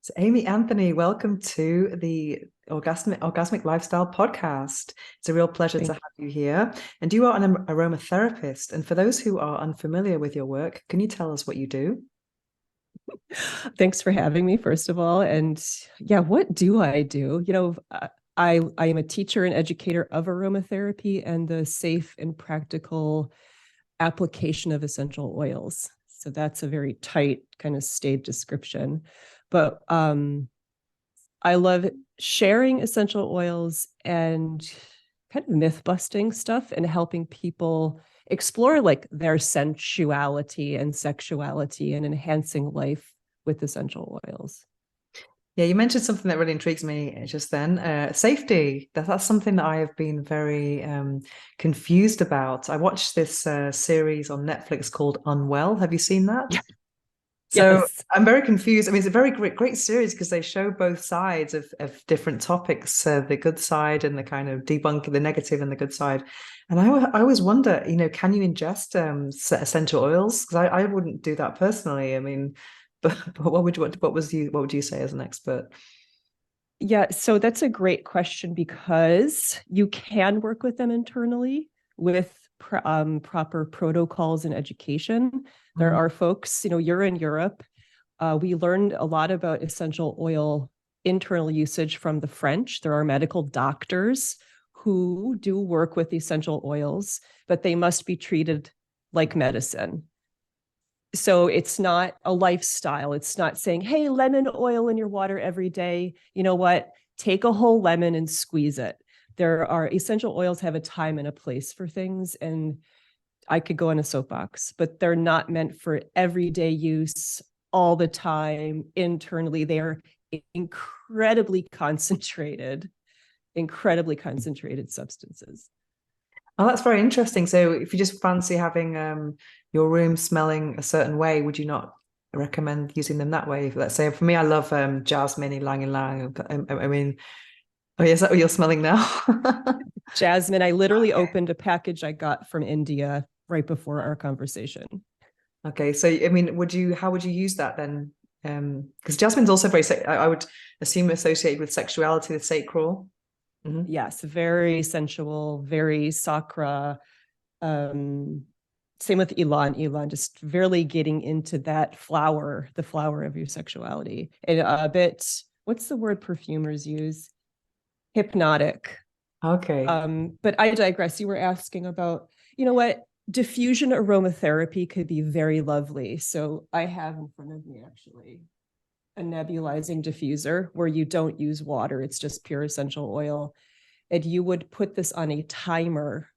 So, Amy Anthony, welcome to the Orgasmic Lifestyle Podcast. It's a real pleasure to Thank have you here. And you are an aromatherapist. And for those who are unfamiliar with your work, can you tell us what you do? Thanks for having me, first of all. And yeah, what do I do? I am a teacher and educator of aromatherapy and the safe and practical application of essential oils. So that's a very tight kind of staid description. But I love sharing essential oils and kind of myth busting stuff and helping people explore like their sensuality and sexuality and enhancing life with essential oils. Yeah, you mentioned something that really intrigues me just then. Safety. That's something that I have been very confused about. I watched this series on Netflix called Unwell. Have you seen that? Yeah. So Yes. I'm very confused. I mean, it's a very great series because they show both sides of different topics, the good side and the kind of debunk the negative and the good side. And I always wonder, can you ingest essential oils? Because I wouldn't do that personally. I mean, but what would you say as an expert? Yeah, so that's a great question because you can work with them internally with proper protocols and education. There Mhm. are folks, you're in Europe. We learned a lot about essential oil internal usage from the French. There are medical doctors who do work with essential oils, but they must be treated like medicine. So it's not a lifestyle. It's not saying, hey, lemon oil in your water every day. You know what? Take a whole lemon and squeeze it. There are essential oils have a time and a place for things. And I could go on a soapbox, but they're not meant for everyday use all the time internally. They are incredibly concentrated substances. Oh, that's very interesting. So if you just fancy having your room smelling a certain way, would you not recommend using them that way? Let's say for me, I love jasmine, ylang ylang. I mean, oh, yeah, is that what you're smelling now? Jasmine, I literally opened a package I got from India right before our conversation. Okay, so I mean, how would you use that then? Because jasmine's also I would assume associated with sexuality, the sacral. Mhm. Yes, very sensual, very sakra. Um, Same with Elon. Elon, just really getting into that flower, the flower of your sexuality. And a bit, what's the word perfumers use? Hypnotic. Okay. But I digress. You were asking about, you know what? Diffusion aromatherapy could be very lovely. So I have in front of me actually a nebulizing diffuser where you don't use water, it's just pure essential oil. And you would put this on a timer,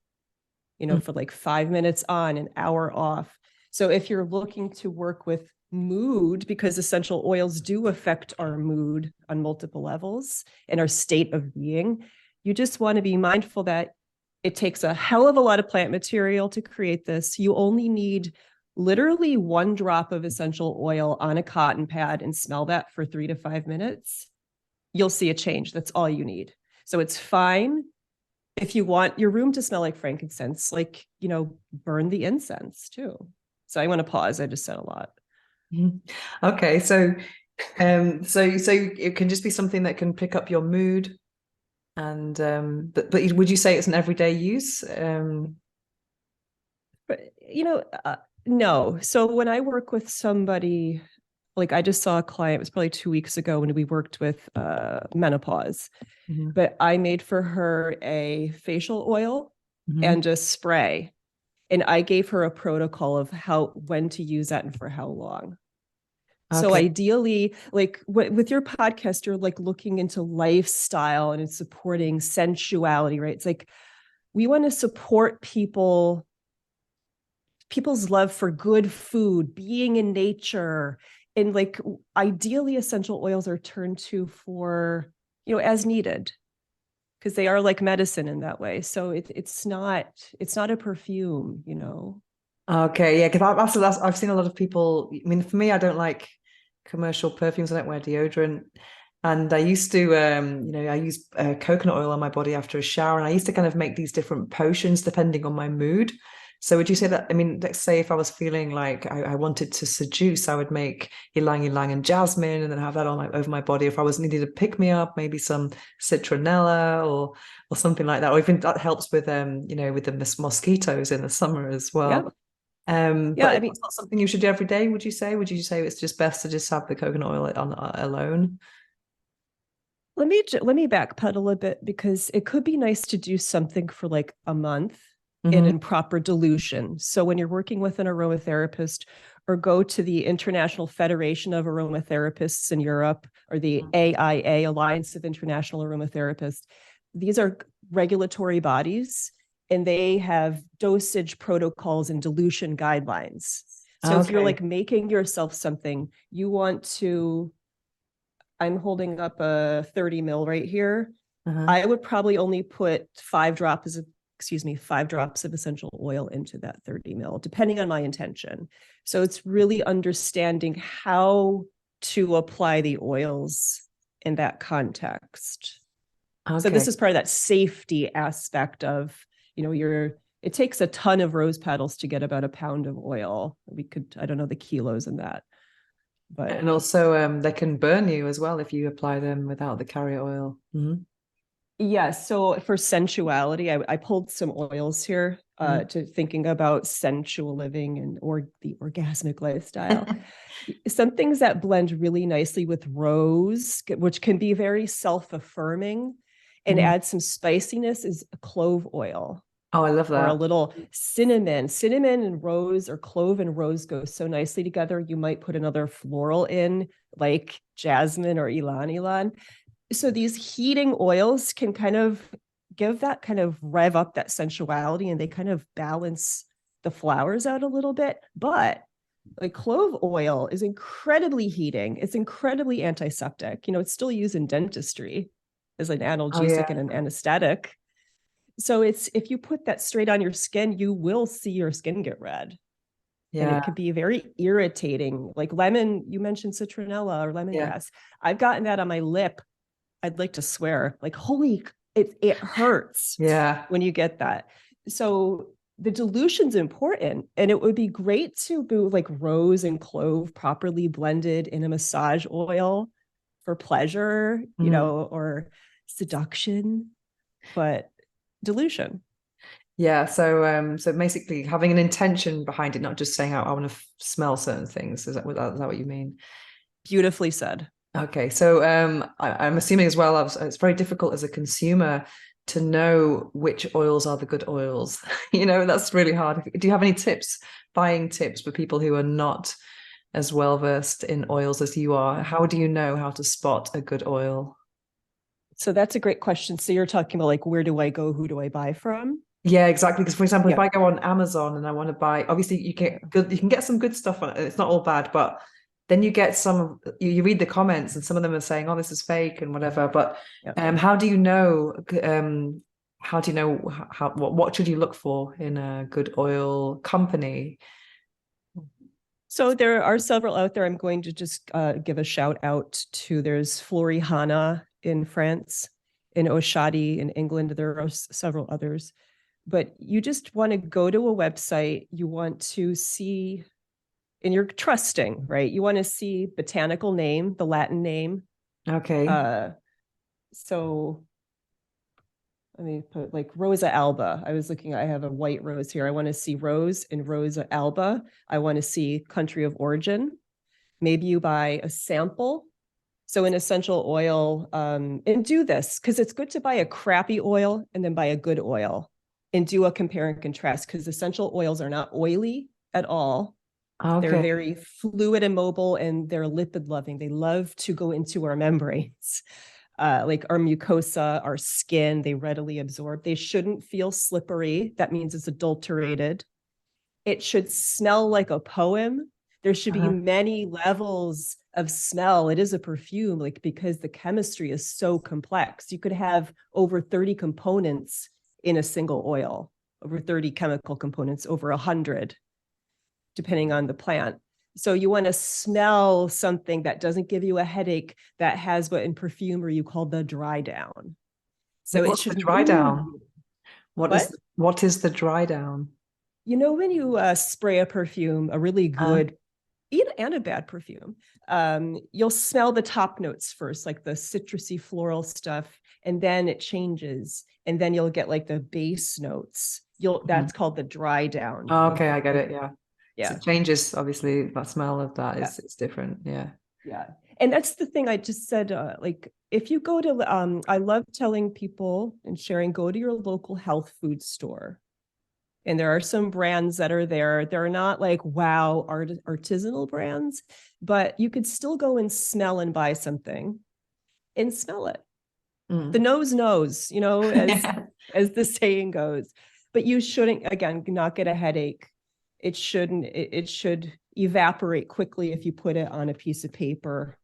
Mm. for like 5 minutes on, an hour off. So if you're looking to work with mood, because essential oils do affect our mood on multiple levels and our state of being, you just want to be mindful that it takes a hell of a lot of plant material to create this. You only need literally one drop of essential oil on a cotton pad and smell that for 3 to 5 minutes. You'll see a change. That's all you need. So it's fine if you want your room to smell like frankincense, like, burn the incense too. So I want to pause. I just said a lot. Mhm. Okay, so it can just be something that can pick up your mood, and but would you say it's an everyday use? But, no. So when I work with somebody, like I just saw a client, it was probably 2 weeks ago when we worked with menopause, Mhm. but I made for her a facial oil Mhm. and a spray. And I gave her a protocol of when to use that and for how long. So Okay. ideally, like with your podcast, you're like looking into lifestyle and it's supporting sensuality, right? It's like we want to support people's love for good food, being in nature, and like ideally essential oils are turned to for, as needed because they are like medicine in that way. So it's not a perfume. Okay, yeah, because that's I've seen a lot of people. I mean, for me, I don't like commercial perfumes. I don't wear deodorant, and I used to, I use coconut oil on my body after a shower, and I used to kind of make these different potions depending on my mood. So would you say that, I mean, let's say if I was feeling like I wanted to seduce, I would make ylang ylang and jasmine and then have that on my over my body. If I was needed to pick me up, maybe some citronella or something like that. Or even that helps with with the mosquitoes in the summer as Yeah. well. Yeah. But I it's mean, not something you should do every day, would you say? Would you say it's just best to just have the coconut oil on alone? let me backpedal a bit because it could be nice to do something for like a month and Hmm. in proper dilution. So when you're working with an aromatherapist or go to the International Federation of Aromatherapists in Europe or the AIA, Alliance of International Aromatherapists, these are regulatory bodies and they have dosage protocols and dilution guidelines. So if you're Okay. like making yourself something, you want to, I'm holding up a 30 mil right here. Uh-huh. I would probably only put 5 drops, excuse me, 5 drops of essential oil into that 30 mil, depending on my intention. So it's really understanding how to apply the oils in that context. So Okay. this is part of that safety aspect of, it takes a ton of rose petals to get about a pound of oil. I don't know the kilos in that, but And also, they can burn you as well if you apply them without the carrier oil. Hmm. yeah, so for sensuality, I pulled some oils here to thinking about sensual living and or the orgasmic lifestyle. Some things that blend really nicely with rose, which can be very self-affirming and Mhm. add some spiciness, is a clove oil Oh, I love or a that. little cinnamon. Cinnamon and rose or clove and rose go so nicely together. You might put another floral in, like jasmine or ylang ylang. So these heating oils can kind of give that kind of rev up that sensuality and they kind of balance the flowers out a little bit. But like clove oil is incredibly heating. It's incredibly antiseptic. It's still used in dentistry as an Oh, analgesic and yeah. an anesthetic. So it's if you put that straight on your skin, you will see your skin get red. And Yeah. it can be very irritating. Like lemon, you mentioned citronella or Yeah. lemongrass. I've gotten that on my lip. I'd like to swear, like, holy, it hurts Yeah. when you get that. So the dilution's important. And it would be great to do like rose and clove properly blended in a massage oil for pleasure, Mhm. or seduction, but dilution. Yeah. So basically having an intention behind it, not just saying, I want to smell certain things. Is that what you mean? Beautifully said. Okay, so I'm assuming as well, it's very difficult as a consumer to know which oils are the good oils. That's really hard. Do you have any tips, buying tips for people who are not as well versed in oils as you are? How do you know how to spot a good oil? So that's a great question. So you're talking about like, where do I go? Who do I buy from? Yeah, exactly. Because for example, if Yeah. I go on Amazon and I want to buy, obviously you can get some good stuff on it. It's not all bad, but then you get you read the comments and some of them are saying, "Oh, this is fake" and whatever. But Yeah. how do you know? How do you know what should you look for in a good oil company? So there are several out there. I'm going to just give a shout out to there's Florihana in France, in Oshadi in England. There are several others, but you just want to go to a website. You want to see, and you're trusting, right? You want to see botanical name, the Latin name. Okay. Uh, so let me put like Rosa alba. I have a white rose here. I want to see rose and Rosa alba. I want to see country of origin. Maybe you buy a sample. So an essential oil, and do this because it's good to buy a crappy oil and then buy a good oil and do a compare and contrast because essential oils are not oily at all. They're Okay. very fluid and mobile and they're lipid loving. They love to go into our membranes. Like our mucosa, our skin, they readily absorb. They shouldn't feel slippery. That means it's adulterated. It should smell like a poem. There should be Uh-huh. many levels of smell. It is a perfume, like because the chemistry is so complex. You could have over 30 components in a single oil, over 30 chemical components, over 100, depending on the plant. So you want to smell something that doesn't give you a headache, that has what in perfumery you call the dry down. So it What's the should dry move down? you. What? What is the dry down? when you spray a perfume, a really Uh, good and a bad perfume, you'll smell the top notes first, like the citrusy floral stuff, and then it changes, and then you'll get like the base notes. mhm. That's called the dry down Oh, of okay, the I get it. Yeah. So yeah, it changes, obviously, that smell of that yeah, is it's different. Yeah. yeah. And that's the thing I just said. Like, if you go to, I love telling people and sharing, go to your local health food store. And there are some brands that are there. They're not like wow artisanal brands, but you could still go and smell and buy something and smell it. The Mm. nose knows, as the saying goes. But you shouldn't, again, not get a headache. It should evaporate quickly if you put it on a piece of paper,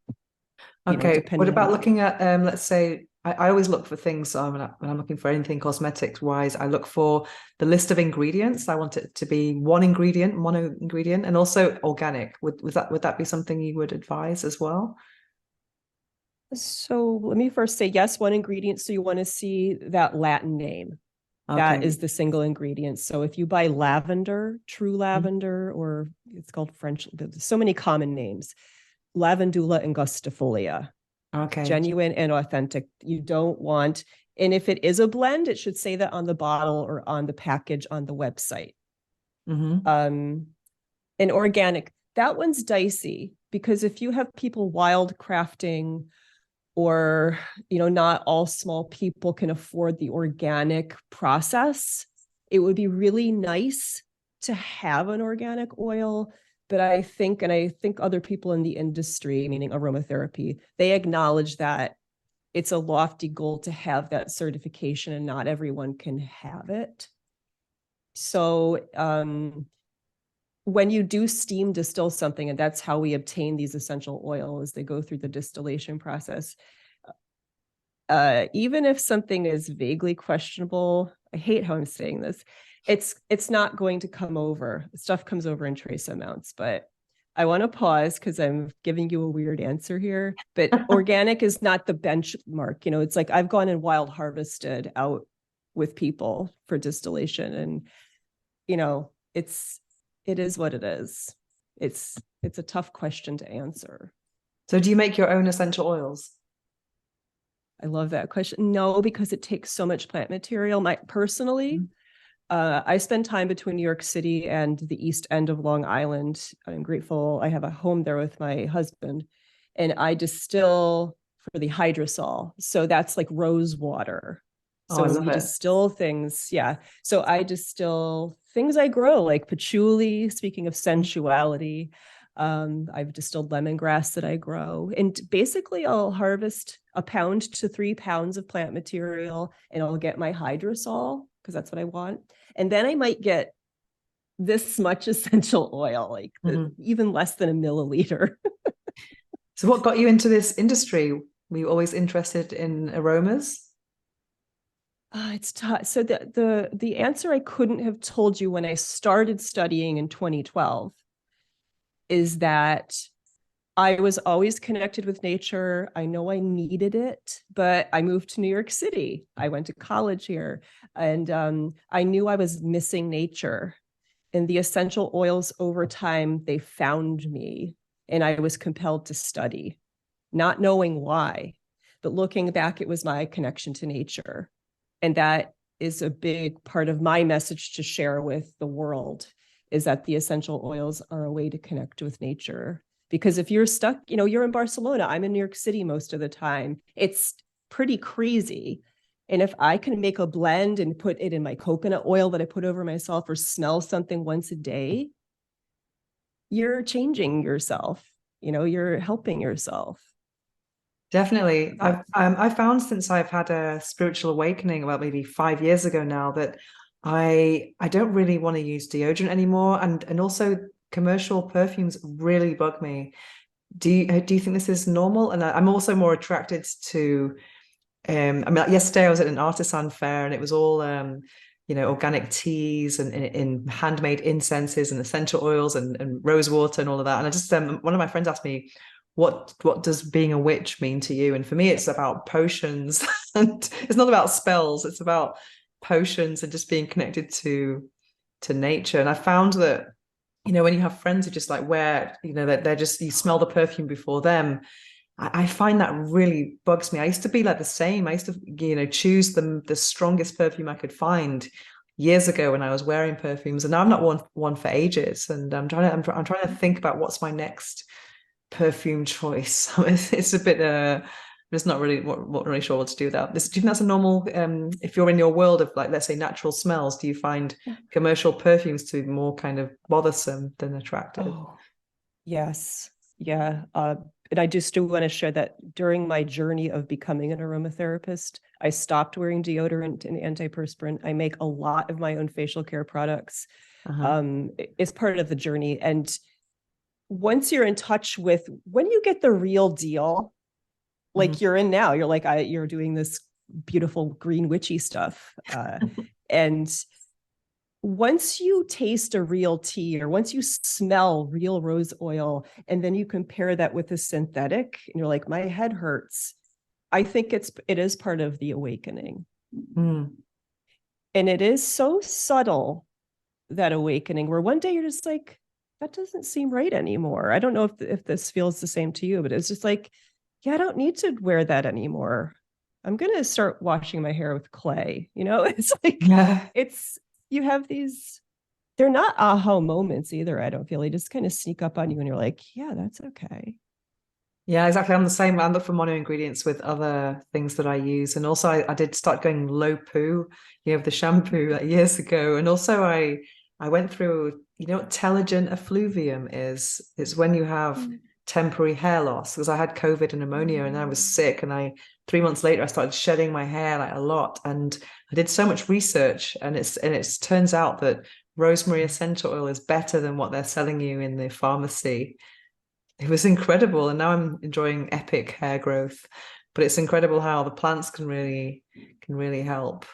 Okay. What depending on about the looking at, let's say, I always look for things when I'm looking for anything cosmetics wise, I look for the list of ingredients. I want it to be one ingredient, mono ingredient, and also organic. Would that be something you would advise as well? So let me first say yes, one ingredient. So you want to see that Latin name. That Okay. is the single ingredient. So if you buy lavender, true lavender, or it's called French, there's so many common names, lavandula angustifolia, Okay. genuine and authentic. You don't want, and if it is a blend, it should say that on the bottle or on the package on the website. Hmm. Um, and organic, that one's dicey because if you have people wild crafting, or not all small people can afford the organic process, it would be really nice to have an organic oil. But I think other people in the industry, meaning aromatherapy, they acknowledge that it's a lofty goal to have that certification and not everyone can have it. So when you do steam distill something, and that's how we obtain these essential oils, they go through the distillation process. Even if something is vaguely questionable, I hate how I'm saying this, it's not going to come over. Stuff comes over in trace amounts, but I want to pause because I'm giving you a weird answer here. But organic is not the benchmark. It's like I've gone and wild harvested out with people for distillation, and it's it is what it is. It's a tough question to answer. So do you make your own essential oils? I love that question. No, because it takes so much plant material. Personally, I spend time between New York City and the East End of Long Island. I'm grateful I have a home there with my husband, and I distill for the hydrosol. So that's like rose water. Oh, I So love we it. distill things. Yeah. So I distill things I grow, like patchouli, speaking of sensuality. I've distilled lemongrass that I grow. And basically, I'll harvest a pound to 3 pounds of plant material, and I'll get my hydrosol because that's what I want. And then I might get this much essential oil, like Mhm. even less than a milliliter. So what got you into this industry? Were you always interested in aromas? It's tough. So the answer I couldn't have told you when I started studying in 2012 is that I was always connected with nature. I know I needed it, but I moved to New York City. I went to college here, and I knew I was missing nature. And the essential oils, over time, they found me, and I was compelled to study, not knowing why. But looking back, it was my connection to nature. And that is a big part of my message to share with the world, is that the essential oils are a way to connect with nature. Because if you're stuck, you're in Barcelona, I'm in New York City most of the time, it's pretty crazy. And if I can make a blend and put it in my coconut oil that I put over myself, or smell something once a day, you're changing yourself. You're helping yourself. Definitely. I found since I've had a spiritual awakening about maybe 5 years ago now that I don't really want to use deodorant anymore, and also commercial perfumes really bug me. Do you think this is normal? And I'm also more attracted to I mean, like yesterday I was at an artisan fair and it was all organic teas and handmade incenses and essential oils and rose water and all of that. And I just one of my friends asked me, what does being a witch mean to you? And for me, it's about potions, and it's not about spells. It's about potions and just being connected to nature. And I found that, when you have friends who just like wear, that they're just, you smell the perfume before them. I find that really bugs me. I used to be like the same. I used to, choose the strongest perfume I could find years ago when I was wearing perfumes, and now I'm not one for ages. And I'm trying to think about what's my next perfume choice. It's a bit I'm just not really what really sure what to do with that. Do you think that's a normal if you're in your world of, like, let's say, natural smells, do you find commercial perfumes to be more kind of bothersome than attractive? Oh, yes. Yeah. And I just do want to share that during my journey of becoming an aromatherapist, I stopped wearing deodorant and antiperspirant. I make a lot of my own facial care products. Uh-huh. It's part of the journey. And once you're in touch with, when you get the real deal, Mhm. like you're in now, you're like, you're doing this beautiful green witchy stuff. And once you taste a real tea, or once you smell real rose oil, and then you compare that with a synthetic, and you're like, my head hurts. I think it is part of the awakening. Mm. And it is so subtle, that awakening, where one day you're just like, that doesn't seem right anymore. I don't know if this feels the same to you, but it's just like, yeah, I don't need to wear that anymore. I'm going to start washing my hair with clay. It's like, Yeah. it's, you have these, they're not aha moments either. I don't feel they just kind of sneak up on you and you're like, yeah, that's okay. Yeah, exactly. I'm the same. I look for mono ingredients with other things that I use. And also I did start going low poo, with the shampoo like years ago. And also I went through, what telogen effluvium is? It's when you have temporary hair loss, because I had COVID and pneumonia and I was sick, and 3 months later I started shedding my hair like a lot. And I did so much research, and it turns out that rosemary essential oil is better than what they're selling you in the pharmacy. It was incredible, and now I'm enjoying epic hair growth. But it's incredible how the plants can really help.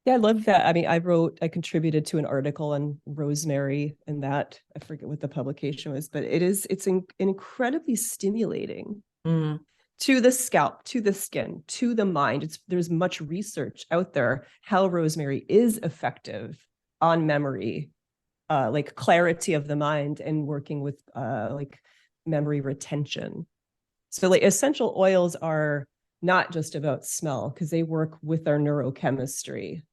Yeah, I love that. I mean, I contributed to an article on rosemary, and that, I forget what the publication was, but it's incredibly stimulating Mm. to the scalp, to the skin, to the mind. There's much research out there how rosemary is effective on memory, like clarity of the mind, and working with like memory retention. So like essential oils are not just about smell, because they work with our neurochemistry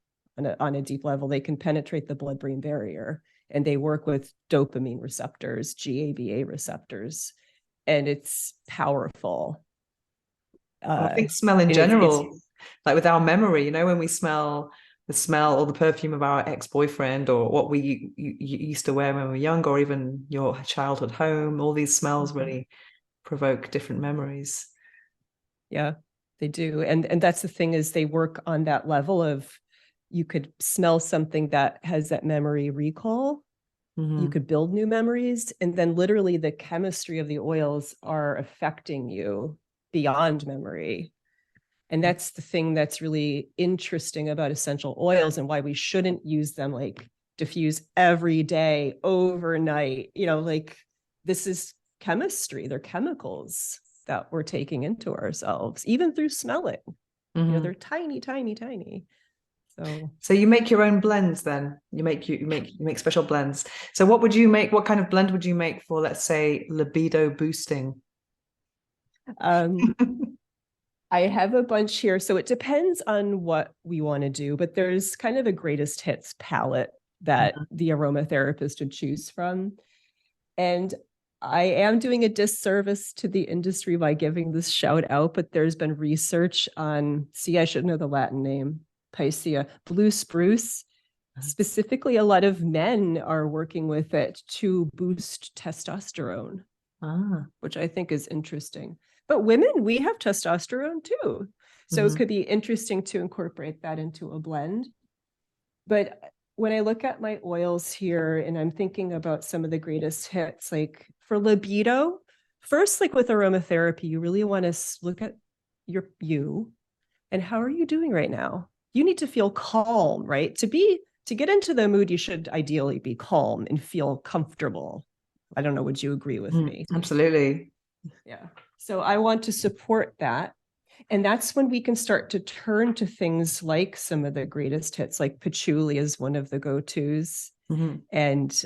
on a deep level. They can penetrate the blood-brain barrier, and they work with dopamine receptors, GABA receptors, and it's powerful. Well, I Uh, think smell in and it's general, like with our memory, when we smell the smell or the perfume of our ex-boyfriend, or what we used to wear when we were young, or even your childhood home, all these smells really provoke different memories. Yeah, they do. And that's the thing, is they work on that level of, you could smell something that has that memory recall. You Hmm. could build new memories, and then literally the chemistry of the oils are affecting you beyond memory. And that's the thing that's really interesting about essential oils, and why we shouldn't use them like diffuse every day, overnight. Like, this is chemistry, they're chemicals that we're taking into ourselves, even through smelling. Hmm. They're tiny, tiny, tiny. So So you make your own blends then? You make special blends. So what would you make? What kind of blend would you make for, let's say, libido boosting? um, I have a bunch here. So it depends on what we want to do, but there's kind of a greatest hits palette that Mhm. the aromatherapist would choose from. And I am doing a disservice to the industry by giving this shout out, but there's been research on, see, I should know the Latin name, Picea, blue spruce. Specifically, a lot of men are working with it to boost testosterone, Ah. which I think is interesting. But women, we have testosterone too. So it Mhm. could be interesting to incorporate that into a blend. But when I look at my oils here and I'm thinking about some of the greatest hits, like for libido, first, like with aromatherapy, you really want to look at you and how are you doing right now? You need to feel calm, right? To get into the mood, you should ideally be calm and feel comfortable. I don't know, would you agree with Mm, me? absolutely. Yeah. So I want to support that. And that's when we can start to turn to things like some of the greatest hits, like patchouli is one of the go-tos. Mm-hmm. And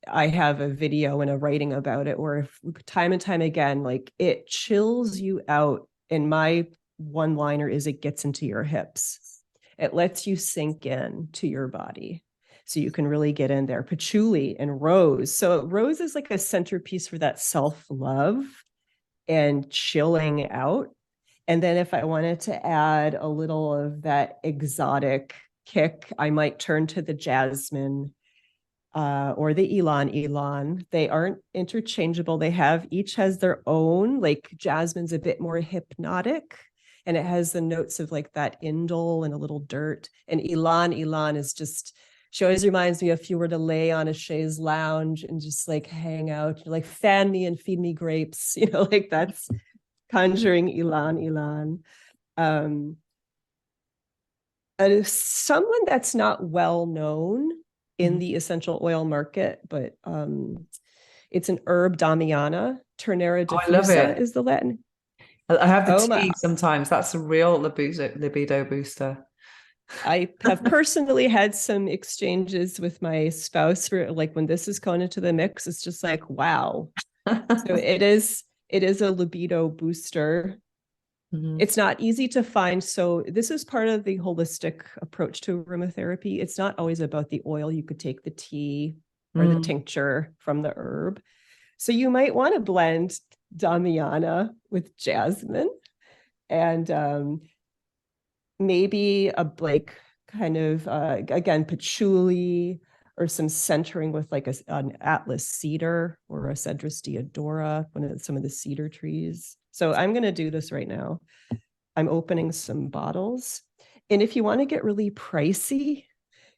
I have a video and a writing about it where time and time again, like it chills you out. And my one liner is it gets into your hips. It lets you sink in to your body. So you can really get in there. Patchouli and rose. So rose is like a centerpiece for that self-love and chilling out. And then if I wanted to add a little of that exotic kick, I might turn to the jasmine or the ylang. They aren't interchangeable. They have each has their own, like jasmine's a bit more hypnotic and it has the notes of like that indole and a little dirt. And ylang is just, she always reminds me if you were to lay on a chaise lounge and just like hang out, you're like fan me and feed me grapes, like that's conjuring ylang. Someone that's not well known in the essential oil market, but it's an herb Damiana. Ternera Oh, I love diffusa it. is the Latin. I have the Oh my! tea sometimes. That's a real libido booster. I have personally had some exchanges with my spouse for like when this is going into the mix, it's just like wow. So it is a libido booster. Mm-hmm. It's not easy to find. So this is part of the holistic approach to aromatherapy. It's not always about the oil. You could take the tea or the tincture from the herb. So you might want to blend Damiana with jasmine and maybe a like kind of again patchouli or some centering with like an Atlas cedar or a Cedrus deodora, some of the cedar trees. So I'm going to do this right now. I'm opening some bottles. And if you want to get really pricey,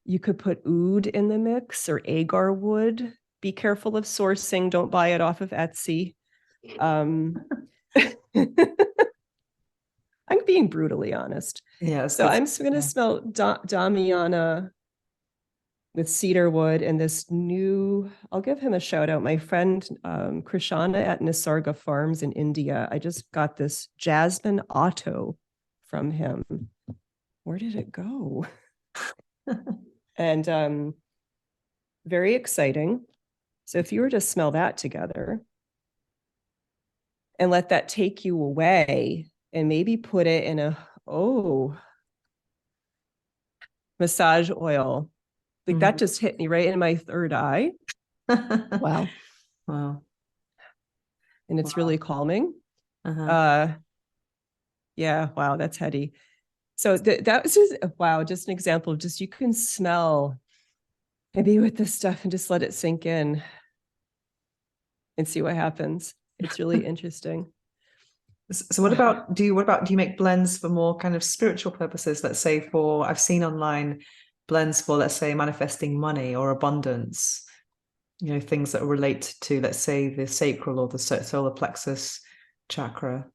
you could put oud in the mix or agar wood. Be careful of sourcing. Don't buy it off of Etsy. I'm being brutally honest. Yeah, it's So good. I'm going to smell Damiana with cedar wood and this new, I'll give him a shout out. My friend Krishana at Nisarga Farms in India. I just got this Jasmine Otto from him. Where did it go? And very exciting. So if you were to smell that together and let that take you away and maybe put it in a, massage oil. Like that just hit me right in my third eye. Wow. Wow. And it's really calming. Uh-huh. Yeah, wow, that's heady. So that was just wow, just an example of just you can smell maybe with this stuff and just let it sink in and see what happens. It's really interesting. So what about do you make blends for more kind of spiritual purposes? Let's say I've seen online blends for, let's say, manifesting money or abundance, things that relate to, let's say, the sacral or the solar plexus chakra.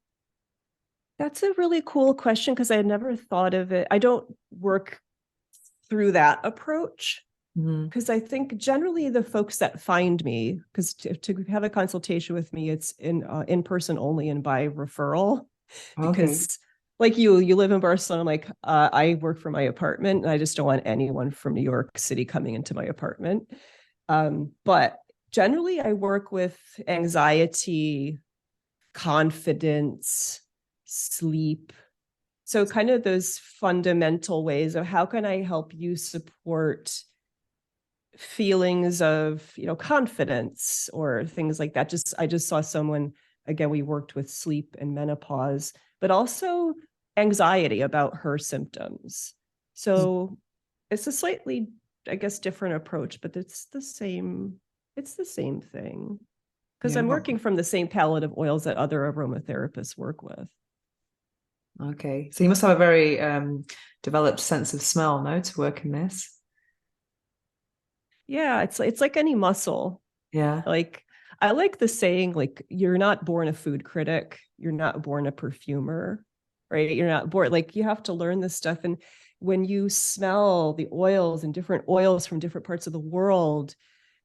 That's a really cool question because I had never thought of it. I don't work through that approach because I think generally the folks that find me, because to have a consultation with me, it's in person only and by referral. Okay. Because like you live in Barcelona. I'm like I work from my apartment, and I just don't want anyone from New York City coming into my apartment. But generally, I work with anxiety, confidence, sleep. So kind of those fundamental ways of how can I help you support feelings of, confidence or things like that. I just saw someone, again, we worked with sleep and menopause, but also anxiety about her symptoms. So it's a slightly, I guess, different approach, but it's the same thing. Because Yeah. I'm working from the same palette of oils that other aromatherapists work with. Okay. So you must have a very developed sense of smell, no, to work in this. Yeah, it's like any muscle. Yeah. Like I like the saying, like, you're not born a food critic, you're not born a perfumer, right? You're not born, like, you have to learn this stuff. And when you smell the oils and different oils from different parts of the world,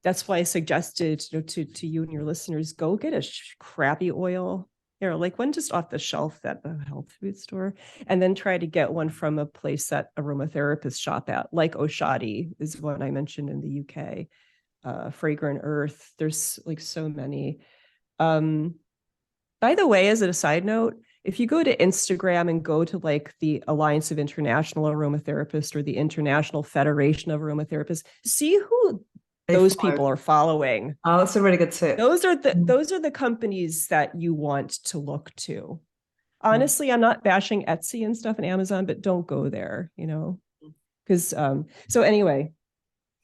that's why I suggested, to you and your listeners, go get a crappy oil, like one just off the shelf at the health food store, and then try to get one from a place that aromatherapists shop at, like Oshadi is one I mentioned in the UK, Fragrant Earth. There's like so many. By the way, as a side note, if you go to Instagram and go to like the Alliance of International Aromatherapists or the International Federation of Aromatherapists, see who They those follow. people are following. Oh, that's a really good tip. Those are the companies that you want to look to. Mm. Honestly, I'm not bashing Etsy and stuff and Amazon, but don't go there, because so anyway,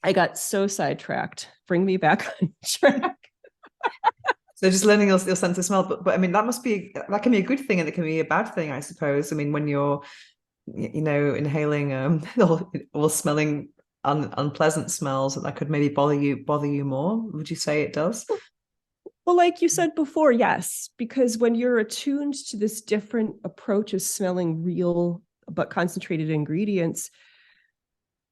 I got so sidetracked. Bring me back on track. So just learning your sense of smell, but I mean that can be a good thing and it can be a bad thing, I suppose. I mean, when you're inhaling or smelling unpleasant smells, that could maybe bother you more. Would you say it does? Well, like you said before, yes, because when you're attuned to this different approach of smelling real but concentrated ingredients,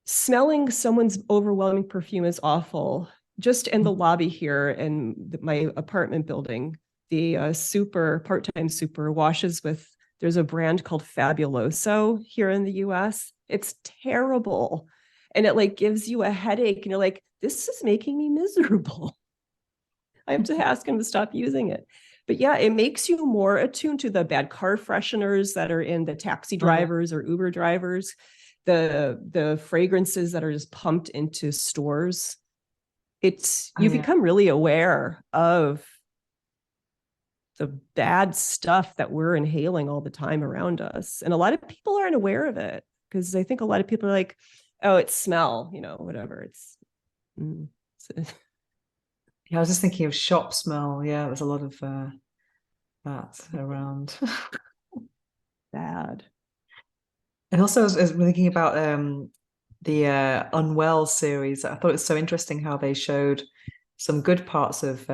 smelling someone's overwhelming perfume is awful. Just in the lobby here in my apartment building, the super part-time super washes with, there's a brand called Fabuloso here in the US. It's terrible. And it like gives you a headache and you're like, this is making me miserable. I have to ask him to stop using it. But yeah, it makes you more attuned to the bad car fresheners that are in the taxi drivers or Uber drivers, the fragrances that are just pumped into stores. You Yeah. become really aware of the bad stuff that we're inhaling all the time around us. And a lot of people aren't aware of it because I think a lot of people are like, oh, it's smell, whatever. Yeah, I was just thinking of shop smell. Yeah, there's a lot of that around. bad. And also, I was thinking about the Unwell series. I thought it was so interesting how they showed some good parts of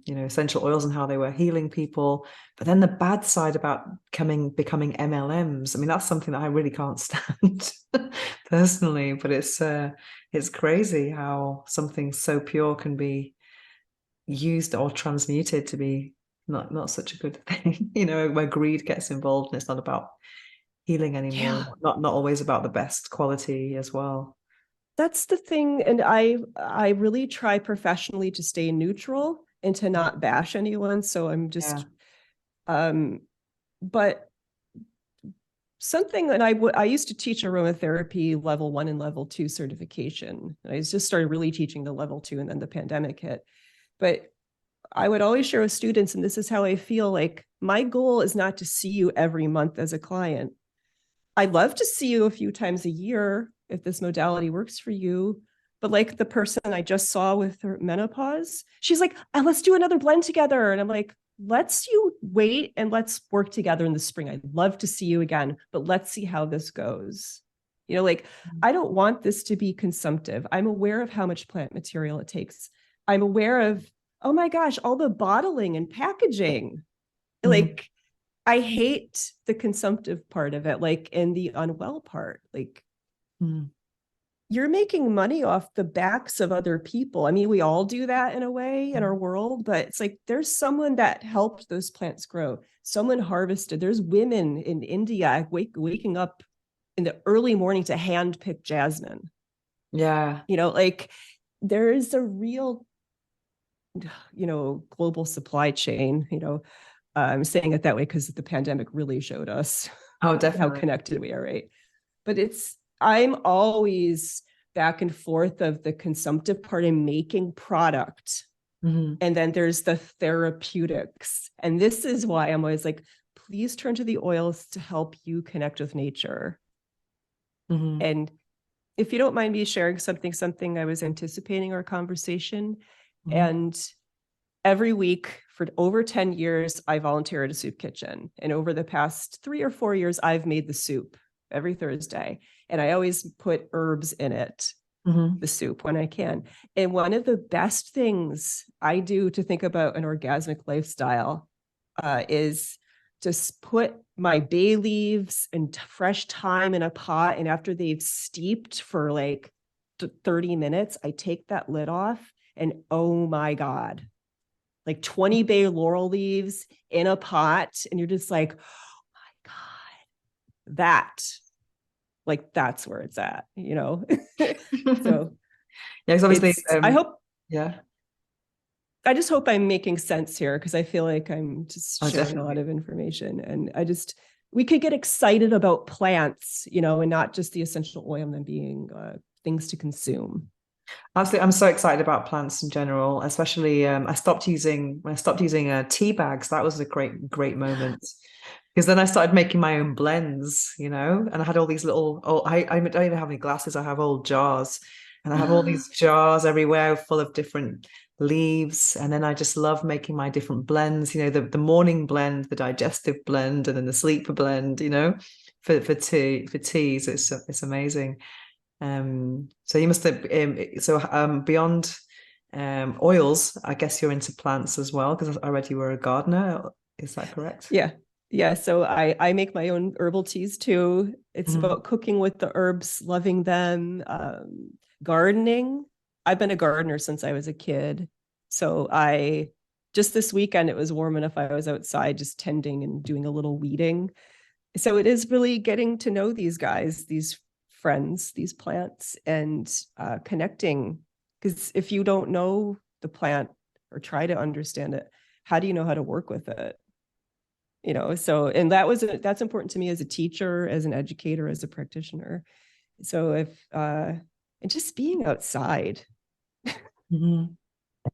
essential oils and how they were healing people, but then the bad side about becoming MLMs. I mean, that's something that I really can't stand personally, but it's crazy how something so pure can be used or transmuted to be not such a good thing. Where greed gets involved and it's not about healing anymore. Yeah. Not always about the best quality as well. That's the thing. And I really try professionally to stay neutral and to not bash anyone. So I'm Yeah. just but something, and I used to teach aromatherapy level 1 and level 2 certification. And I just started really teaching the level 2 and then the pandemic hit. But I would always share with students, and this is how I feel, like my goal is not to see you every month as a client. I'd love to see you a few times a year if this modality works for you. But like the person I just saw with her menopause, she's like, oh, let's do another blend together. And I'm like, let's you wait and let's work together in the spring. I'd love to see you again, but let's see how this goes. Like I don't want this to be consumptive. I'm aware of how much plant material it takes. I'm aware of, oh my gosh, all the bottling and packaging. Mhm. Like I hate the consumptive part of it, like in the unwell part. Like Mhm. you're making money off the backs of other people. I mean, we all do that in a way in our world, but it's like there's someone that helped those plants grow. Someone harvested. There's women in India waking up in the early morning to hand pick jasmine. Yeah. Like there is a real, global supply chain. I'm saying it that way because the pandemic really showed us Oh, how definitely. connected we are, right? But I'm always back and forth of the consumptive part and making product. Mhm. And then there's the therapeutics. And this is why I'm always like, please turn to the oils to help you connect with nature. Mhm. And if you don't mind me sharing something I was anticipating our conversation. Mhm. And every week for over 10 years, I volunteer at a soup kitchen. And over the past 3 or 4 years, I've made the soup every Thursday. And I always put herbs in it, Mhm. the soup, when I can. And one of the best things I do to think about an orgasmic lifestyle is just put my bay leaves and fresh thyme in a pot. And after they've steeped for like 30 minutes, I take that lid off and oh my God, like 20 bay laurel leaves in a pot. And you're just like, oh my God, that's where it's at, you know? Yeah, So because obviously, I hope, yeah, I just hope I'm making sense here, because I feel like I'm just oh, sharing a lot definitely. of information. And we could get excited about plants, you know, and not just the essential oil and them being things to consume. Absolutely, I'm so excited about plants in general, especially when I stopped using tea bags. That was a great moment because then I started making my own blends, and I had all these little. Oh, I don't even have any glasses. I have old jars, and I have all these jars everywhere full of different leaves. And then I just love making my different blends. The morning blend, the digestive blend, and then the sleeper blend. For teas, it's amazing. So you must have beyond oils, I guess you're into plants as well, because I read you were a gardener. Is that correct? Yeah. Yeah. So I make my own herbal teas too. It's Mhm. about cooking with the herbs, loving them, gardening. I've been a gardener since I was a kid. So I just this weekend, it was warm enough. I was outside just tending and doing a little weeding. So it is really getting to know these guys, these friends, these plants, and connecting. Because if you don't know the plant or try to understand it, how do you know how to work with it? You know, so and that's important to me as a teacher, as an educator, as a practitioner. So if and just being outside. Mhm.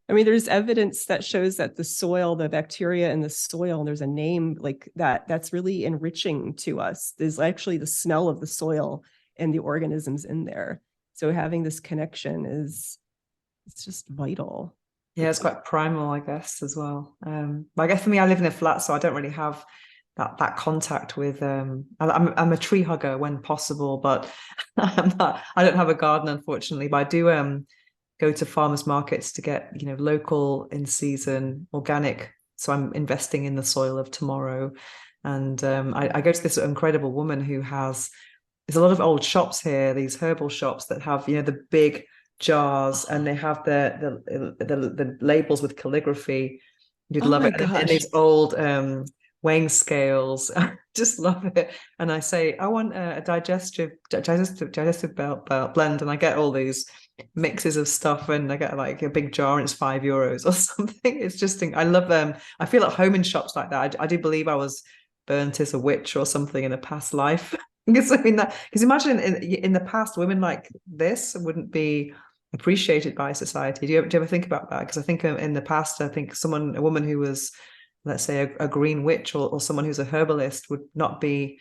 I mean, there's evidence that shows that the soil, the bacteria in the soil, and there's a name like that, that's really enriching to us. There's actually the smell of the soil and the organisms in there. So having this connection it's just vital. Yeah, it's quite primal, I guess, as well. But I guess for me, I live in a flat, so I don't really have that contact with. I'm a tree hugger when possible, but I don't have a garden, unfortunately. But I do go to farmers markets to get local, in season, organic. So I'm investing in the soil of tomorrow, and I go to this incredible woman who has. There's a lot of old shops here, these herbal shops that have the big jars, and they have the labels with calligraphy. You'd Oh love my it. And gosh. these old weighing scales. I just love it. And I say, I want a digestive blend, and I get all these mixes of stuff, and I get like a big jar, and it's €5 or something. It's just, I love them. I feel at home in shops like that. I do believe I was burnt as a witch or something in a past life. Because imagine in the past, women like this wouldn't be appreciated by society. Do you ever think about that? Because I think in the past, I think a woman who was, let's say, a green witch, or someone who's a herbalist would not be.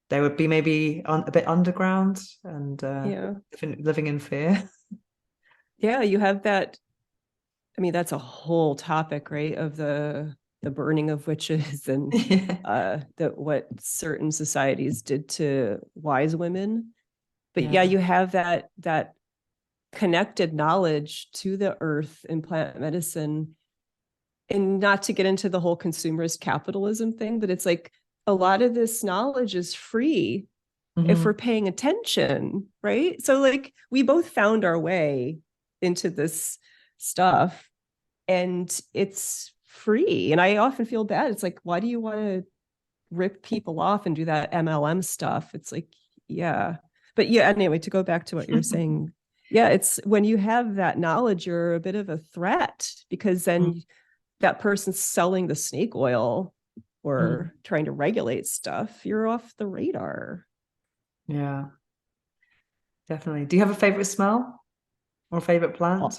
They would be maybe a bit underground and Yeah. living in fear. Yeah, you have that. I mean, that's a whole topic, right? Of the burning of witches and Yeah. that what certain societies did to wise women. But yeah, Yeah. you have that connected knowledge to the earth in plant medicine. And not to get into the whole consumerist capitalism thing, but it's like a lot of this knowledge is free if we're Mhm. paying attention, right? So like we both found our way into this stuff and it's free. And I often feel bad. It's like, why do you want to rip people off and do that MLM stuff? It's like, yeah. But yeah, anyway, to go back to what you're saying, yeah, it's when you have that knowledge, you're a bit of a threat because then that person's selling the snake oil Mhm. or trying to regulate stuff, you're off the radar. Yeah, definitely. Do you have a favorite smell or favorite plant? All,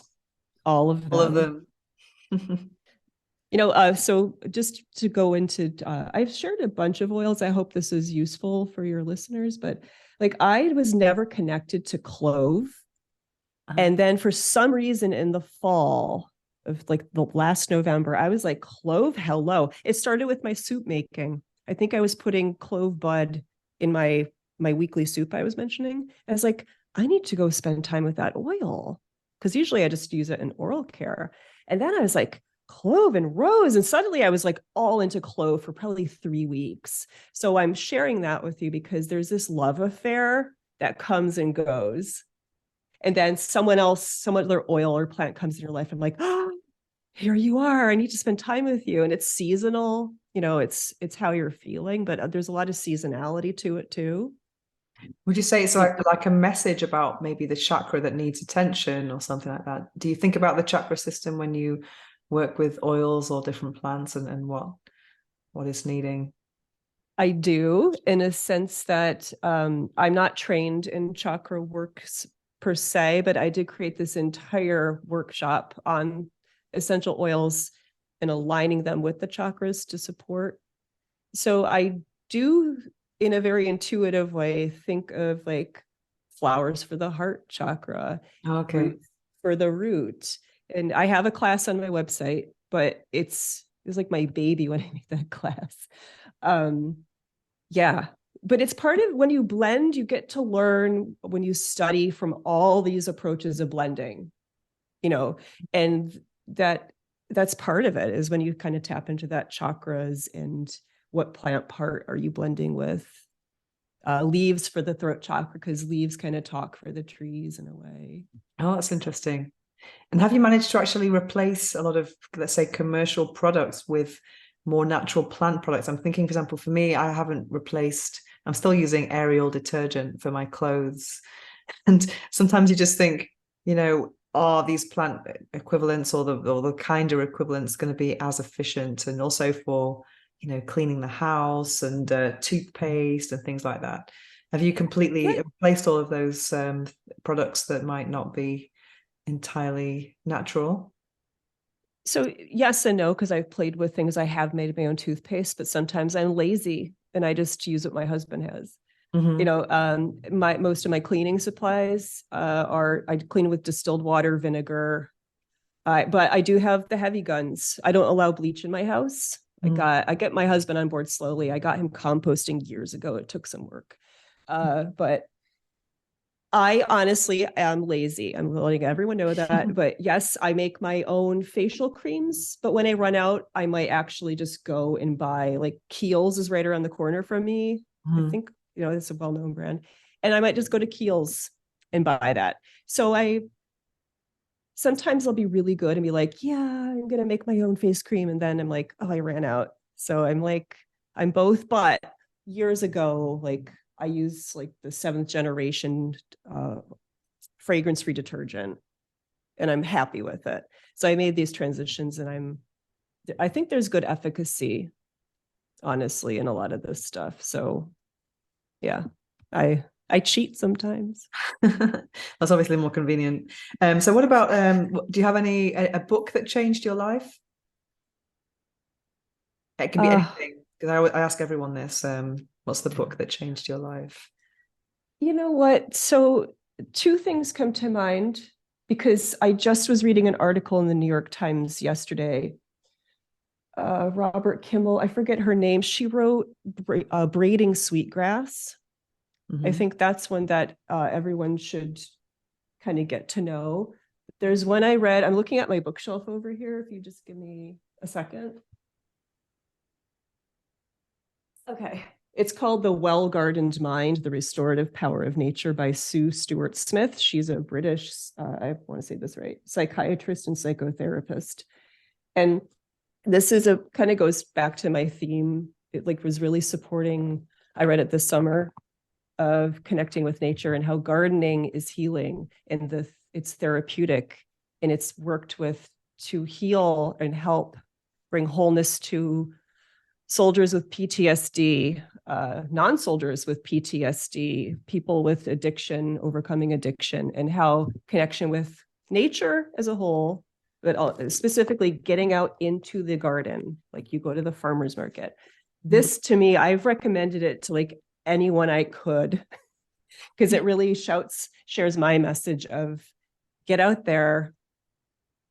all of All of them. them. So just to go into, I've shared a bunch of oils. I hope this is useful for your listeners, but like I was never connected to clove. Uh, And then for some reason in the fall of like the last November, I was like, clove, hello. It started with my soup making. I think I was putting clove bud in my weekly soup I was mentioning. I was like, I need to go spend time with that oil because usually I just use it in oral care. And then I was like, clove and rose. And suddenly I was like all into clove for probably 3 weeks. So I'm sharing that with you because there's this love affair that comes and goes. And then someone else, some other oil or plant comes in your life. I'm like, oh, here you are. I need to spend time with you. And it's seasonal, it's how you're feeling, but there's a lot of seasonality to it too. Would you say it's You, like a message about maybe the chakra that needs attention or something like that? Do you think about the chakra system when you work with oils or different plants and what is needing? I do, in a sense that I'm not trained in chakra works per se, but I did create this entire workshop on essential oils and aligning them with the chakras to support. So I do, in a very intuitive way, think of like flowers for the heart chakra, Okay. roots for the root. And I have a class on my website, but it's like my baby when I make that class. Um, yeah. But it's part of when you blend, you get to learn when you study from all these approaches of blending, you know, and that that's part of it is when you kind of tap into that chakras and what plant part are you blending with. Leaves for the throat chakra, because leaves kind of talk for the trees in a way. Oh, that's interesting. And have you managed to actually replace a lot of, let's say, commercial products with more natural plant products? I'm thinking, for example, for me, I haven't replaced, I'm still using Ariel detergent for my clothes. And sometimes you just think, are these plant equivalents or the kinder equivalents going to be as efficient and also for, cleaning the house and toothpaste and things like that? Have you completely Yeah. replaced all of those products that might not be entirely natural? So yes and no, because I've played with things. I have made my own toothpaste, but sometimes I'm lazy and I just use what my husband has. Mm-hmm. My most of my cleaning supplies are I clean with distilled water, vinegar. But I do have the heavy guns. I don't allow bleach in my house. I get my husband on board slowly. I got him composting years ago. It took some work. But I honestly am lazy. I'm letting everyone know that. But yes, I make my own facial creams. But when I run out, I might actually just go and buy, like, Kiehl's is right around the corner from me. I Mm-hmm. think, it's a well-known brand. And I might just go to Kiehl's and buy that. So I sometimes I'll be really good and be like, yeah, I'm going to make my own face cream. And then I'm like, oh, I ran out. So I'm like, I'm both. But years ago, like, I use like the seventh generation fragrance free detergent and I'm happy with it. So I made these transitions and I think there's good efficacy, honestly, in a lot of this stuff. So yeah, I cheat sometimes. That's obviously more convenient. So what about do you have a book that changed your life? It can be Uh, anything because I ask everyone this. What's the book that changed your life? you know what? So two things come to mind because I just was reading an article in the New York Times yesterday. Robert Kimmel, I forget her name. She wrote Braiding Sweetgrass. I Mm-hmm. think that's one that everyone should kind of get to know. There's one I read. I'm looking at my bookshelf over here. If you just give me a second. Okay. It's called The Well Gardened Mind, The Restorative Power of Nature by Sue Stuart Smith. She's a British, I want to say this right, psychiatrist and psychotherapist. And this is a kind of goes back to my theme. It like was really supporting, I read it this summer, of connecting with nature and how gardening is healing and it's therapeutic and it's worked with to heal and help bring wholeness to soldiers with PTSD, non-soldiers with PTSD, people with addiction, overcoming addiction, and how connection with nature as a whole, but specifically getting out into the garden, like you go to the farmer's market. This to me, I've recommended it to like anyone I could because it really shares my message of get out there,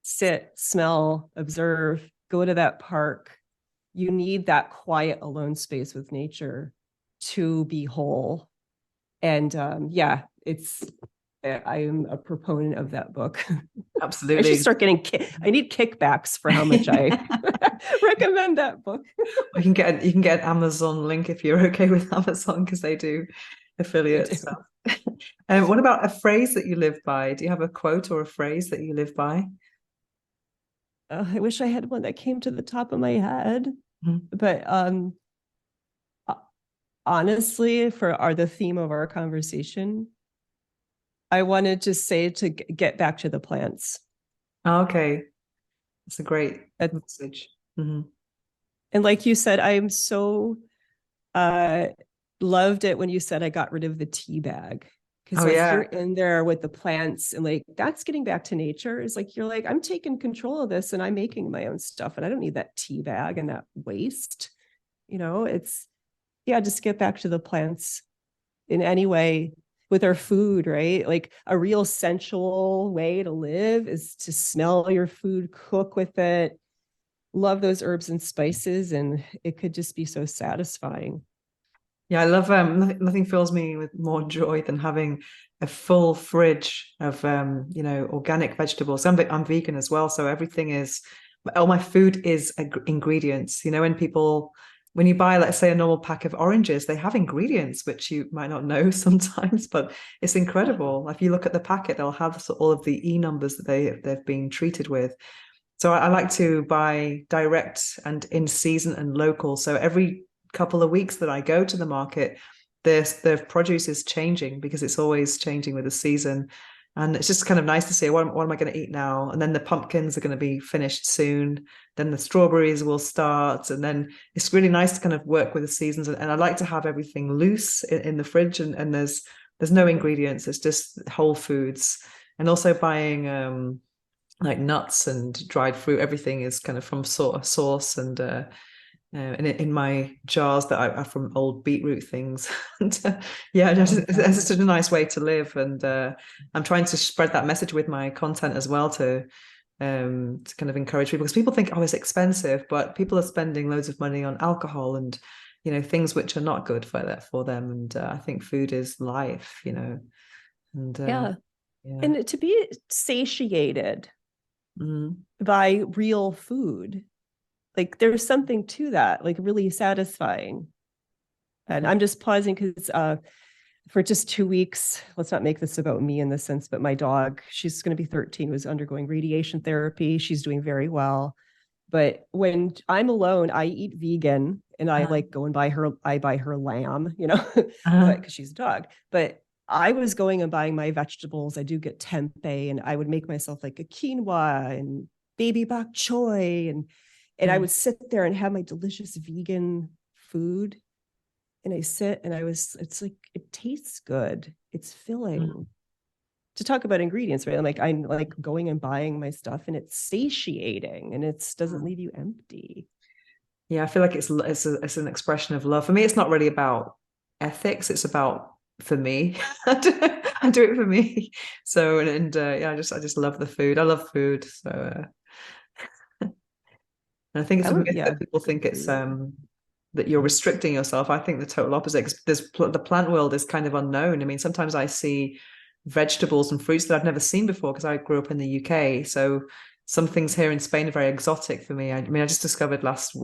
sit, smell, observe, go to that park. You need that quiet alone space with nature to be whole. And yeah, I'm a proponent of that book. I should Absolutely. start getting I need kickbacks for how much I recommend that book. You can get an Amazon link if you're okay with Amazon because they do They affiliate do. stuff. What about a phrase that you live by? Do you have a quote or a phrase that you live by? I wish I had one that came to the top of my head, Mhm. but honestly, for the theme of our conversation, I wanted to say to get back to the plants. Oh, okay, it's a great That, message. Hmm. and like you said, I'm so uh loved it when you said I got rid of the tea bag. Because Oh like you're yeah, in there with the plants and like that's getting back to nature. Is like you're like, I'm taking control of this and I'm making my own stuff and I don't need that tea bag and that waste. It's yeah, just get back to the plants in any way with our food, right? Like a real sensual way to live is to smell your food, cook with it, love those herbs and spices, and it could just be so satisfying. yeah. I love nothing fills me with more joy than having a full fridge of organic vegetables. I'm vegan as well, so everything is all my food is ingredients. When you buy, let's say, a normal pack of oranges, they have ingredients which you might not know sometimes, but it's incredible. If you look at the packet, they'll have all of the E numbers that they've been treated with. So I like to buy direct and in season and local. So every couple of weeks that I go to the market, the produce is changing because it's always changing with the season. And it's just kind of nice to see what am I going to eat now? And then the pumpkins are going to be finished soon. Then the strawberries will start. And then it's really nice to kind of work with the seasons. And I like to have everything loose in the fridge and there's no ingredients. It's just whole foods. And also buying like nuts and dried fruit. Everything is kind of from source and in my jars that are from old beetroot things. And yeah, Oh it's yeah. just a nice way to live. And I'm trying to spread that message with my content as well to kind of encourage people because people think, oh, it's expensive, but people are spending loads of money on alcohol and things which are not good for them. And I think food is life. And Yeah. yeah. And to be satiated Mm. by real food, like there's something to that, like really satisfying. And I'm just pausing because for just 2 weeks, let's not make this about me in this sense, but my dog, she's going to be 13, was undergoing radiation therapy. She's doing very well. But when I'm alone, I eat vegan and I Uh, like go and buy her lamb, but uh, because she's a dog. But I was going and buying my vegetables. I do get tempeh and I would make myself like a quinoa and baby bok choy and I mm, would sit there and have my delicious vegan food and I sit and it's like it tastes good. It's mm, filling. To talk about ingredients, right? I'm like going and buying my stuff and it's satiating and it doesn't mm. leave you empty. Yeah, I feel like it's an expression of love. For me, it's not really about ethics. It's about for me. I do it for me. So yeah, I just love the food. I love food. So and I think it's I a love, myth yeah, that people think good it's food. that you're restricting yourself. I think the total opposite. 'Cause the plant world is kind of unknown. I mean, sometimes I see vegetables and fruits that I've never seen before because I grew up in the UK. So some things here in Spain are very exotic for me. I mean, I just discovered last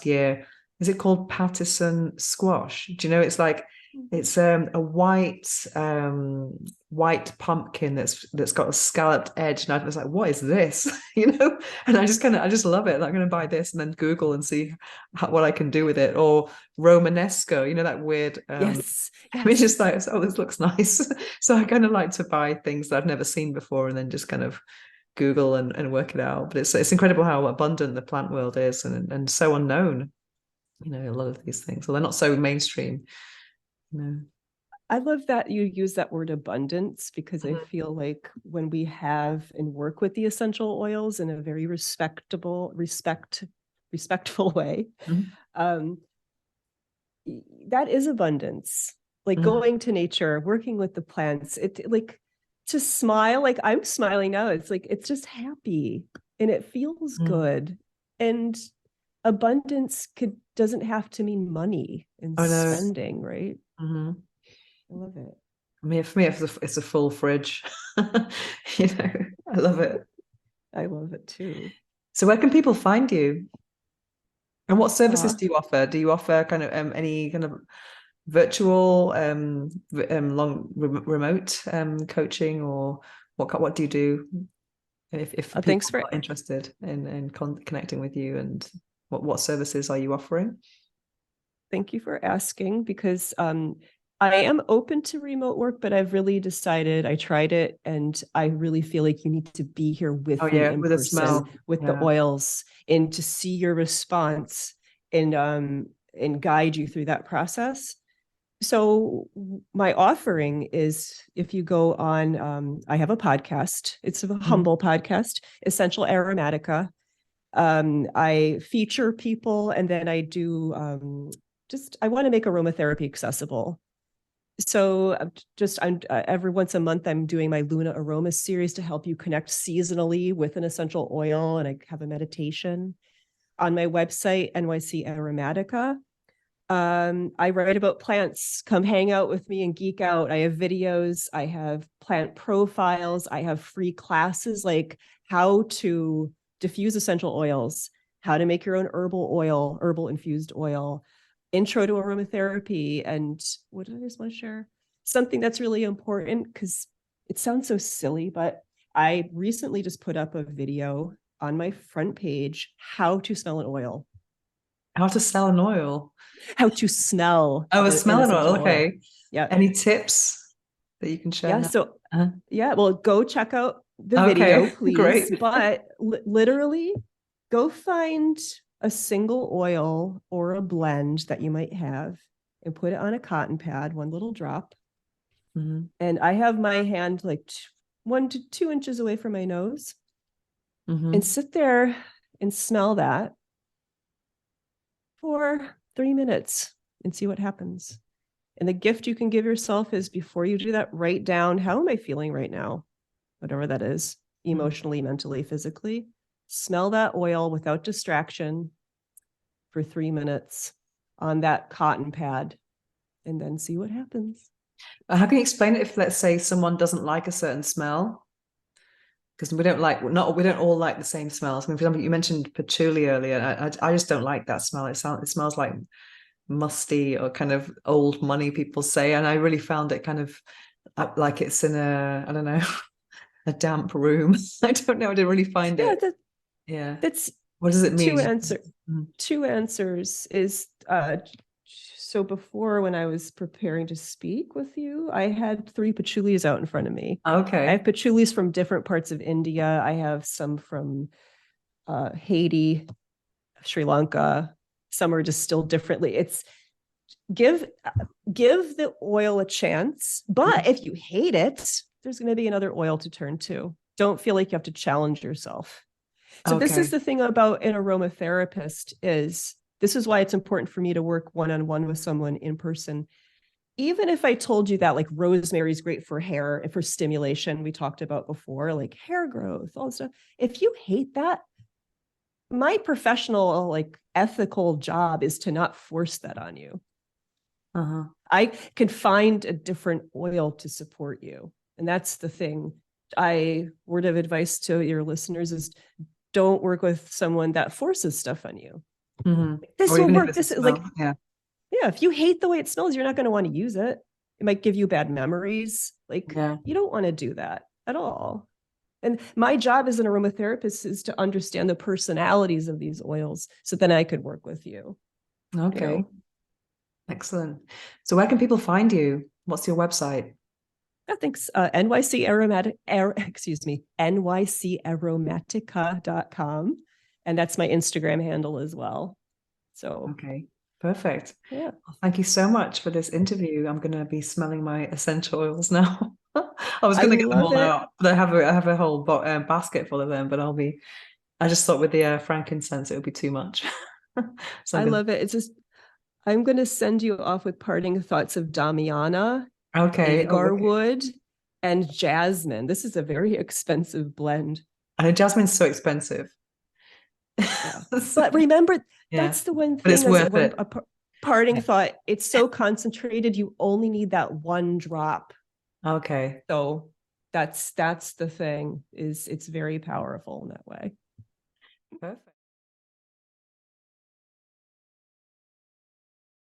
year. Is it called Pattison squash? Do you know? It's a white pumpkin that's got a scalloped edge, and I was like, what is this? And I just love it. I'm going to buy this and then Google and see what I can do with it. Or Romanesco, that weird Yes, it's yes. just like, oh, this looks nice. So I kind of like to buy things that I've never seen before and then just kind of Google and work it out. But it's incredible how abundant the plant world is and so unknown, a lot of these things. Well, they're not so mainstream, you know. I love that you use that word abundance because I Mhm. feel like when we have and work with the essential oils in a very respectful way, Mhm. um, that is abundance. Like Mhm. going to nature, working with the plants, it like to smile, like I'm smiling now. It's like it's just happy and it feels Mhm. good. And abundance doesn't have to mean money and Oh no. spending, right? Mhm. I love it. I mean, for me, it's a full fridge. I love it. I love it too. So where can people find you? And what services Uh, do you offer? Do you offer kind of any kind of virtual remote coaching or what do you do? if Thanks people for are interested in connecting with you, and what services are you offering? Thank you for asking, because I am open to remote work, but I've really decided, I tried it, and I really feel like you need to be here Oh with me yeah, in with a person smell. with the Yeah. oils, and to see your response, and guide you through that process. So my offering is, if you go on, I have a podcast. It's a Mhm. humble podcast, Essential Aromatica. I feature people, and then I do just, I want to make aromatherapy accessible. So I'm every once a month I'm doing my Luna Aroma series to help you connect seasonally with an essential oil, and I have a meditation on my website, NYC Aromatica. I write about plants. Come hang out with me and geek out. I have videos, I have plant profiles, I have free classes like how to diffuse essential oils, how to make your own herbal oil, herbal infused oil, intro to aromatherapy. And what did I just want to share? Something that's really important, because it sounds so silly, but I recently just put up a video on my front page, how to smell an oil, How to sell an oil? how to smell Oh, a an smelling oil. essential oil. Okay. Yeah. Any tips that you can share Yeah. now? So, Uh, yeah, well, go check out the video, okay, please. great. But literally, go find a single oil or a blend that you might have and put it on a cotton pad, one little drop. Hmm. And I have my hand like 1 to 2 inches away from my nose, and Hmm. sit there and smell that for 3 minutes and see what happens. And the gift you can give yourself is, before you do that, write down, how am I feeling right now? Whatever that is, emotionally, mentally, physically. Smell that oil without distraction for 3 minutes on that cotton pad, and then see what happens. How can you explain it if, let's say, someone doesn't like a certain smell? Because we don't all like the same smells. I mean, for example, you mentioned patchouli earlier. I just don't like that smell. It smells like musty or kind of old money, people say, and I really found it kind of like it's in a, I don't know, a damp room. I don't know. I didn't really find Yeah, it. Yeah. that's What does it two mean? answer Mm. two answers is, so before, when I was preparing to speak with you, I had 3 patchoulis out in front of me. I have Okay. patchoulis from different parts of India. I have some from Haiti, Sri Lanka. Some are distilled differently. It's give give the oil a chance, but Mhm. if you hate it, there's going to be another oil to turn to. Don't feel like you have to challenge yourself. So this is Okay. the thing about an aromatherapist, is this is why it's important for me to work one-on-one with someone in person. Even if I told you that like rosemary is great for hair and for stimulation, we talked about before, like hair growth, all this stuff. If you hate that, my professional, like ethical job is to not force that on you. Uh-huh. I can find a different oil to support you. And that's the thing. Word of advice to your listeners is, don't work with someone that forces stuff on you. Hmm. This Or will even if work. it's a This is smell. like, Yeah. yeah, if you hate the way it smells, you're not going to want to use it. It might give you bad memories. Like, Yeah. you don't want to do that at all. And my job as an aromatherapist is to understand the personalities of these oils, so then I could work with you, you Okay. know. Excellent. So where can people find you? What's your website? I think excuse me, nycaromatica.com. And that's my Instagram handle as well. So, Okay. Perfect. yeah, Well, thank you so much for this interview. I'm going to be smelling my essential oils now. I was I going to get them love all it. out, but I have a whole basket full of them. But I just thought with the frankincense it would be too much. So I'm I going love it. It's just, I'm going to send you off with parting thoughts of Damiana, to. Okay. Oh, agar wicked. wood, and jasmine. This is a very expensive blend. I know jasmine's so expensive. Yeah. But remember, Yeah, that's the one but it's thing, as worth it. parting Yeah. thought. It's so concentrated, you only need that one drop. Okay. So that's the thing, is it's very powerful in that way. Perfect.